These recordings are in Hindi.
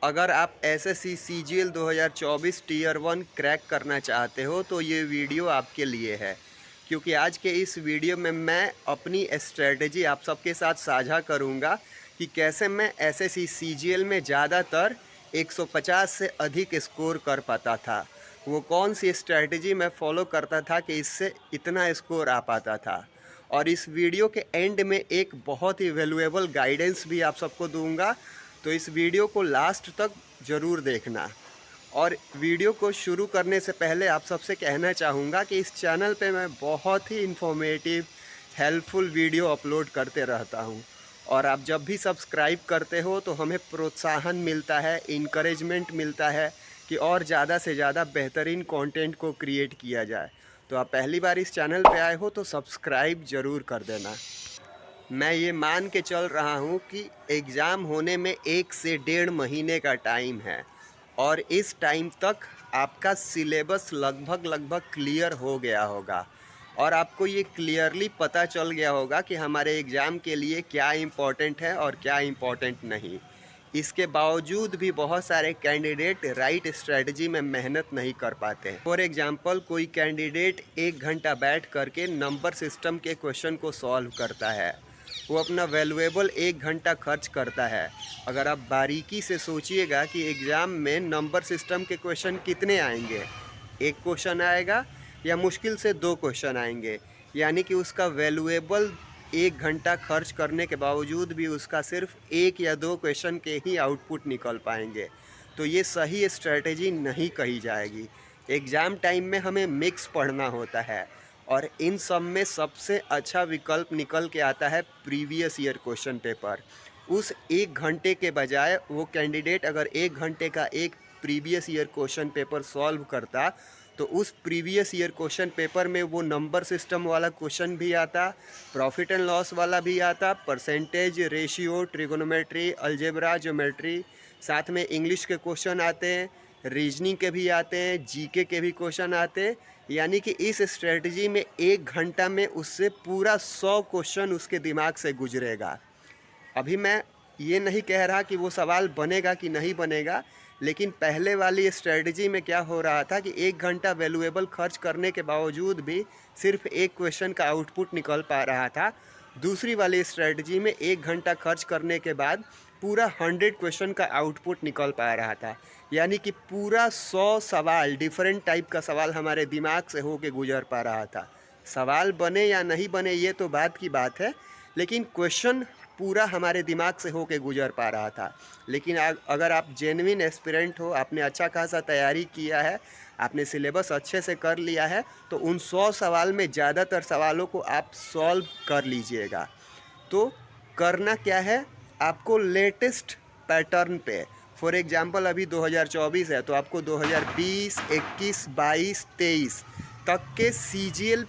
अगर आप एसएससी सीजीएल 2024 टीयर 1 क्रैक करना चाहते हो तो ये वीडियो आपके लिए है, क्योंकि आज के इस वीडियो में मैं अपनी स्ट्रेटजी आप सबके साथ साझा करूंगा कि कैसे मैं एसएससी सीजीएल में ज़्यादातर 150 से अधिक स्कोर कर पाता था। वो कौन सी स्ट्रेटजी मैं फॉलो करता था कि इससे इतना स्कोर आ पाता था। और इस वीडियो के एंड में एक बहुत ही वैल्यूएबल गाइडेंस भी आप सबको दूंगा, तो इस वीडियो को लास्ट तक ज़रूर देखना। और वीडियो को शुरू करने से पहले आप सबसे कहना चाहूँगा कि इस चैनल पे मैं बहुत ही इन्फॉर्मेटिव हेल्पफुल वीडियो अपलोड करते रहता हूँ, और आप जब भी सब्सक्राइब करते हो तो हमें प्रोत्साहन मिलता है, इनकरेजमेंट मिलता है कि और ज़्यादा से ज़्यादा बेहतरीन कंटेंट को क्रिएट किया जाए। तो आप पहली बार इस चैनल पे आए हो तो सब्सक्राइब ज़रूर कर देना। मैं ये मान के चल रहा हूँ कि एग्ज़ाम होने में 1 से 1.5 महीने का टाइम है, और इस टाइम तक आपका सिलेबस लगभग क्लियर हो गया होगा, और आपको ये क्लियरली पता चल गया होगा कि हमारे एग्ज़ाम के लिए क्या इम्पोर्टेंट है और क्या इम्पोर्टेंट नहीं। इसके बावजूद भी बहुत सारे कैंडिडेट राइट स्ट्रेटजी में मेहनत नहीं कर पाते हैं। फॉर एग्जांपल, कोई कैंडिडेट 1 घंटा बैठ करके नंबर सिस्टम के क्वेश्चन को सॉल्व करता है, वो अपना वैल्यूएबल 1 घंटा खर्च करता है। अगर आप बारीकी से सोचिएगा कि एग्ज़ाम में नंबर सिस्टम के क्वेश्चन कितने आएंगे, 1 क्वेश्चन आएगा या मुश्किल से 2 क्वेश्चन आएंगे, यानी कि उसका वैल्यूएबल 1 घंटा खर्च करने के बावजूद भी उसका सिर्फ 1 या 2 क्वेश्चन के ही आउटपुट निकल पाएंगे। तो ये सही स्ट्रेटजी नहीं कही जाएगी। एग्ज़ाम टाइम में हमें मिक्स पढ़ना होता है, और इन सब में सबसे अच्छा विकल्प निकल के आता है प्रीवियस ईयर क्वेश्चन पेपर। उस 1 घंटे के बजाय वो कैंडिडेट अगर 1 घंटे का एक previous year question paper solve करता, तो उस प्रीवियस ईयर क्वेश्चन पेपर में वो नंबर सिस्टम वाला क्वेश्चन भी आता, प्रॉफिट एंड लॉस वाला भी आता, percentage, ratio, trigonometry, algebra, geometry, साथ में इंग्लिश के क्वेश्चन आते हैं, रीजनिंग के भी आते हैं, जीके के भी क्वेश्चन आते हैं। यानी कि इस स्ट्रेटजी में 1 घंटा में उससे पूरा 100 क्वेश्चन उसके दिमाग से गुजरेगा। अभी मैं ये नहीं कह रहा कि वो सवाल बनेगा कि नहीं बनेगा, लेकिन पहले वाली स्ट्रेटजी में क्या हो रहा था कि 1 घंटा वैल्यूएबल खर्च करने के बावजूद भी सिर्फ 1 क्वेश्चन का आउटपुट निकल पा रहा था। दूसरी वाली स्ट्रेटजी में 1 घंटा खर्च करने के बाद पूरा 100 क्वेश्चन का आउटपुट निकल पा रहा था, यानी कि पूरा 100 सवाल, डिफरेंट टाइप का सवाल हमारे दिमाग से होके गुजर पा रहा था। सवाल बने या नहीं बने ये तो बात की बात है, लेकिन क्वेश्चन पूरा हमारे दिमाग से होके गुजर पा रहा था। लेकिन अगर आप जेन्युइन एस्पिरेंट हो, आपने अच्छा खासा तैयारी किया है, आपने सिलेबस अच्छे से कर लिया है, तो उन 100 सवाल में ज़्यादातर सवालों को आप सॉल्व कर लीजिएगा। तो करना क्या है, आपको लेटेस्ट पैटर्न पे, फॉर एग्जांपल अभी 2024 है, तो आपको 2020, 21, 22, 23 तक के सीजीएल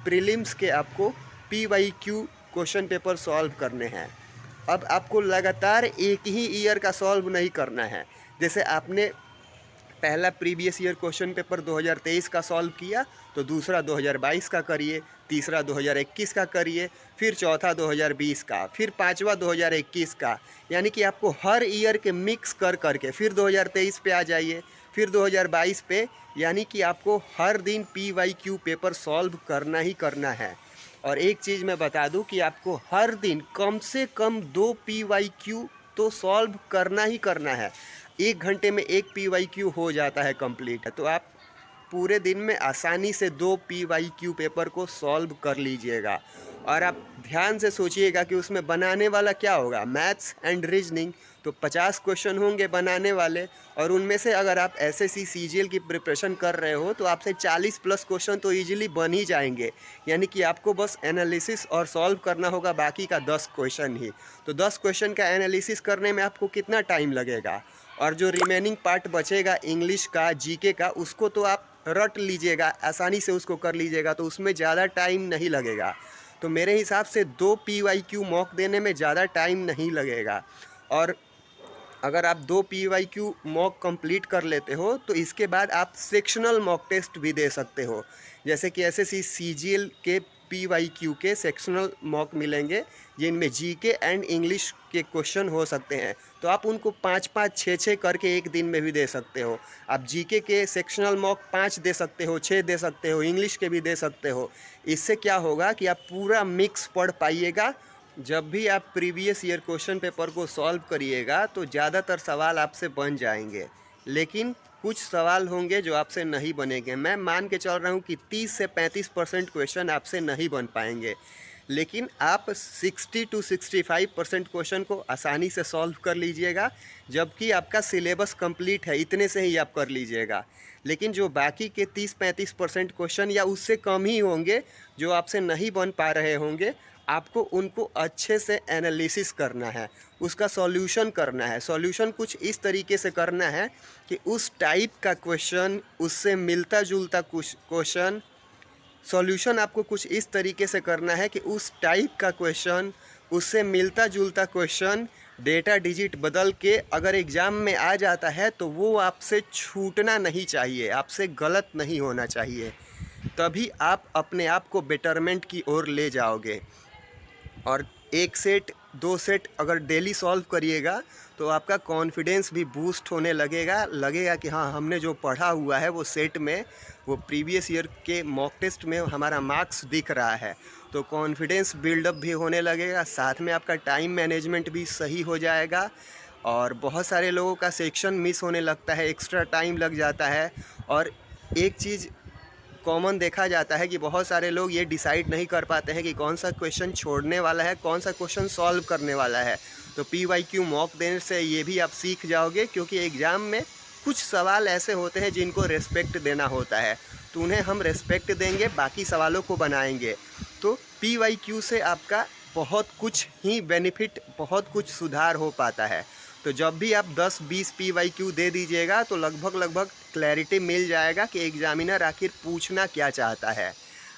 प्रीलिम्स के आपको पीवाईक्यू क्वेश्चन पेपर सॉल्व करने हैं। अब आपको लगातार एक ही ईयर का सॉल्व नहीं करना है। जैसे आपने पहला प्रीवियस ईयर क्वेश्चन पेपर 2023 का सॉल्व किया, तो दूसरा 2022 का करिए, तीसरा 2021 का करिए, फिर चौथा 2020 का, फिर पांचवा 2021 का। यानी कि आपको हर ईयर के मिक्स कर करके फिर 2023 पे आ जाइए, फिर 2022 पे, यानी कि आपको हर दिन पीवाईक्यू पेपर सॉल्व करना ही करना है। और एक चीज़ मैं बता दूं कि आपको हर दिन कम से कम 2 पीवाईक्यू तो सॉल्व करना ही करना है। 1 घंटे में 1 पीवाईक्यू हो जाता है कंप्लीट, तो आप पूरे दिन में आसानी से 2 पीवाईक्यू पेपर को सॉल्व कर लीजिएगा। और आप ध्यान से सोचिएगा कि उसमें बनाने वाला क्या होगा, मैथ्स एंड रीजनिंग, तो 50 क्वेश्चन होंगे बनाने वाले, और उनमें से अगर आप एसएससी सीजीएल की प्रिपरेशन कर रहे हो तो आपसे 40 प्लस क्वेश्चन तो ईजिली बन ही जाएंगे। यानी कि आपको बस एनालिसिस और सॉल्व करना होगा बाकी का 10 क्वेश्चन ही। तो 10 क्वेश्चन का एनालिसिस करने में आपको कितना टाइम लगेगा, और जो रिमेनिंग पार्ट बचेगा इंग्लिश का, जीके का, उसको तो आप रट लीजिएगा, आसानी से उसको कर लीजिएगा, तो उसमें ज़्यादा टाइम नहीं लगेगा। तो मेरे हिसाब से 2 पीवाईक्यू मॉक देने में ज़्यादा टाइम नहीं लगेगा। और अगर आप 2 पीवाईक्यू मॉक कंप्लीट कर लेते हो तो इसके बाद आप सेक्शनल मॉक टेस्ट भी दे सकते हो। जैसे कि एसएससी सीजीएल के PYQ के सेक्शनल मॉक मिलेंगे, जिनमें जीके एंड इंग्लिश के क्वेश्चन हो सकते हैं। तो आप उनको 5-5, 6-6 करके एक दिन में भी दे सकते हो। आप जीके के सेक्शनल मॉक 5 दे सकते हो, 6 दे सकते हो, इंग्लिश के भी दे सकते हो। इससे क्या होगा कि आप पूरा मिक्स पढ़ पाइएगा। जब भी आप प्रीवियस ईयर क्वेश्चन पेपर को सॉल्व करिएगा तो ज़्यादातर सवाल आपसे बन जाएंगे, लेकिन कुछ सवाल होंगे जो आपसे नहीं बनेंगे। मैं मान के चल रहा हूँ कि 30 से 35% क्वेश्चन आपसे नहीं बन पाएंगे, लेकिन आप 60 to 65% क्वेश्चन को आसानी से सॉल्व कर लीजिएगा, जबकि आपका सिलेबस कंप्लीट है, इतने से ही आप कर लीजिएगा। लेकिन जो बाकी के 30-35% क्वेश्चन या उससे कम ही होंगे जो आपसे नहीं बन पा रहे होंगे, आपको उनको अच्छे से एनालिसिस करना है, उसका सॉल्यूशन करना है। सॉल्यूशन कुछ इस तरीके से करना है कि उस टाइप का क्वेश्चन, उससे मिलता जुलता कुछ क्वेश्चन, सॉल्यूशन आपको कुछ इस तरीके से करना है कि उस टाइप का क्वेश्चन, उससे मिलता जुलता क्वेश्चन, डेटा डिजिट बदल के अगर एग्ज़ाम में आ जाता है तो वो आपसे छूटना नहीं चाहिए, आपसे गलत नहीं होना चाहिए। तभी आप अपने आप को बेटरमेंट की ओर ले जाओगे। और 1 सेट 2 सेट अगर डेली सॉल्व करिएगा तो आपका कॉन्फिडेंस भी बूस्ट होने लगेगा कि हाँ, हमने जो पढ़ा हुआ है वो सेट में, वो प्रीवियस ईयर के मॉक टेस्ट में हमारा मार्क्स दिख रहा है। तो कॉन्फिडेंस बिल्डअप भी होने लगेगा, साथ में आपका टाइम मैनेजमेंट भी सही हो जाएगा। और बहुत सारे लोगों का सेक्शन मिस होने लगता है, एक्स्ट्रा टाइम लग जाता है। और एक चीज़ कॉमन देखा जाता है कि बहुत सारे लोग ये डिसाइड नहीं कर पाते हैं कि कौन सा क्वेश्चन छोड़ने वाला है, कौन सा क्वेश्चन सॉल्व करने वाला है। तो PYQ मॉक देने से ये भी आप सीख जाओगे, क्योंकि एग्ज़ाम में कुछ सवाल ऐसे होते हैं जिनको रेस्पेक्ट देना होता है, तो उन्हें हम रेस्पेक्ट देंगे, बाकी सवालों को बनाएंगे। तो PYQ से आपका बहुत कुछ ही बेनिफिट, बहुत कुछ सुधार हो पाता है। तो जब भी आप 10-20 PYQ दे दीजिएगा तो लगभग क्लैरिटी मिल जाएगा कि एग्ज़ामिनर आखिर पूछना क्या चाहता है,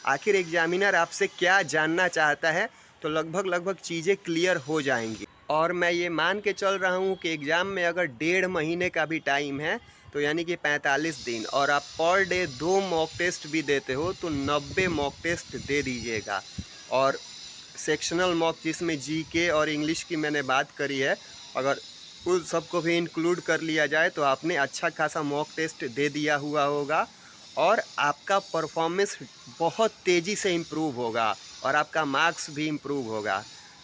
आखिर एग्ज़ामिनर आपसे क्या जानना चाहता है। तो लगभग चीज़ें क्लियर हो जाएंगी। और मैं ये मान के चल रहा हूँ कि एग्ज़ाम में अगर 1.5 महीने का भी टाइम है, तो यानी कि 45 दिन, और आप पर डे 2 मॉक टेस्ट भी देते हो तो 90 मॉक टेस्ट दे दीजिएगा। और सेक्शनल मॉक जिसमें जीके और इंग्लिश की मैंने बात करी है, अगर उन सबको भी इंक्लूड कर लिया जाए तो आपने अच्छा खासा मॉक टेस्ट दे दिया हुआ होगा, और आपका परफॉर्मेंस बहुत तेज़ी से इम्प्रूव होगा और आपका मार्क्स भी इम्प्रूव होगा।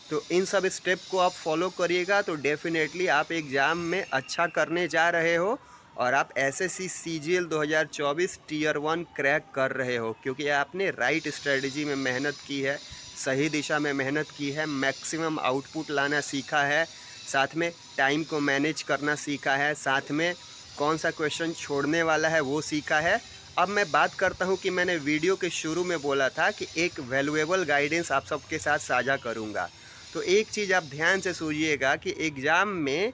तो इन सब स्टेप को आप फॉलो करिएगा तो डेफिनेटली आप एग्ज़ाम में अच्छा करने जा रहे हो, और आप SSC CGL 2024 टीयर 1 क्रैक कर रहे हो, क्योंकि आपने राइट स्ट्रेटजी में मेहनत की है, सही दिशा में मेहनत की है, मैक्सिमम आउटपुट लाना सीखा है, साथ में टाइम को मैनेज करना सीखा है, साथ में कौन सा क्वेश्चन छोड़ने वाला है वो सीखा है। अब मैं बात करता हूँ कि मैंने वीडियो के शुरू में बोला था कि एक वैल्यूएबल गाइडेंस आप सबके साथ साझा करूँगा। तो एक चीज़ आप ध्यान से सुनिएगा कि एग्ज़ाम में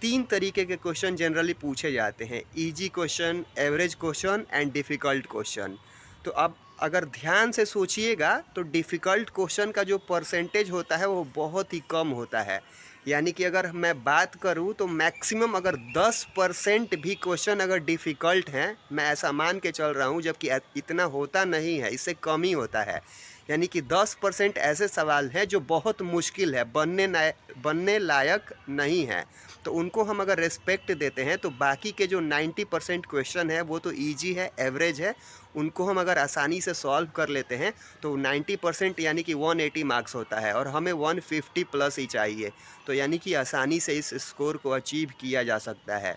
3 तरीके के क्वेश्चन जनरली पूछे जाते हैं: easy question, average question and difficult question. तो अब अगर ध्यान से सोचिएगा तो डिफ़िकल्ट क्वेश्चन का जो परसेंटेज होता है वो बहुत ही कम होता है। यानी कि अगर मैं बात करूं तो मैक्सिमम अगर 10% भी क्वेश्चन अगर डिफ़िकल्ट हैं, मैं ऐसा मान के चल रहा हूं, जबकि इतना होता नहीं है, इससे कम ही होता है। यानी कि 10% ऐसे सवाल हैं जो बहुत मुश्किल है, बनने लायक नहीं है, तो उनको हम अगर रिस्पेक्ट देते हैं तो बाकी के जो 90% क्वेश्चन है वो तो ईजी है, एवरेज है, उनको हम अगर आसानी से सॉल्व कर लेते हैं तो 90% यानी कि 180 मार्क्स होता है, और हमें 150 प्लस ही चाहिए। तो यानी कि आसानी से इस स्कोर को अचीव किया जा सकता है।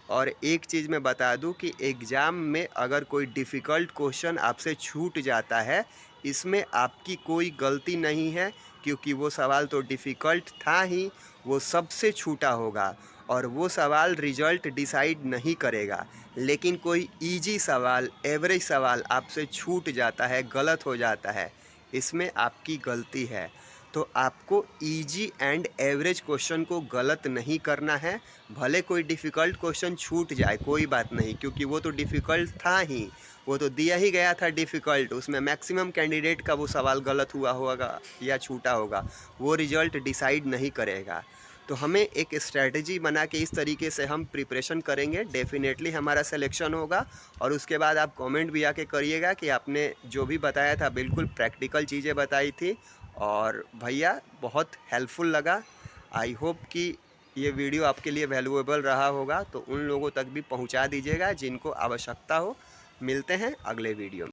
और एक चीज़ मैं बता दूं कि एग्ज़ाम में अगर कोई डिफ़िकल्ट क्वेश्चन आपसे छूट जाता है, इसमें आपकी कोई गलती नहीं है, क्योंकि वो सवाल तो डिफ़िकल्ट था ही, वो सबसे छूटा होगा और वो सवाल रिज़ल्ट डिसाइड नहीं करेगा। लेकिन कोई इजी सवाल, एवरेज सवाल आपसे छूट जाता है, गलत हो जाता है, इसमें आपकी गलती है। तो आपको इजी एंड एवरेज क्वेश्चन को गलत नहीं करना है। भले कोई डिफ़िकल्ट क्वेश्चन छूट जाए, कोई बात नहीं, क्योंकि वो तो डिफ़िकल्ट था ही, वो तो दिया ही गया था डिफ़िकल्ट, उसमें मैक्सिमम कैंडिडेट का वो सवाल गलत हुआ होगा या छूटा होगा, वो रिज़ल्ट डिसाइड नहीं करेगा। तो हमें एक स्ट्रैटेजी बना के इस तरीके से हम प्रिपरेशन करेंगे, डेफिनेटली हमारा सिलेक्शन होगा। और उसके बाद आप कमेंट भी आके करिएगा कि आपने जो भी बताया था बिल्कुल प्रैक्टिकल चीज़ें बताई थी और भैया बहुत हेल्पफुल लगा। आई होप कि ये वीडियो आपके लिए वैल्यूएबल रहा होगा, तो उन लोगों तक भी पहुंचा दीजिएगा जिनको आवश्यकता हो। मिलते हैं अगले वीडियो में।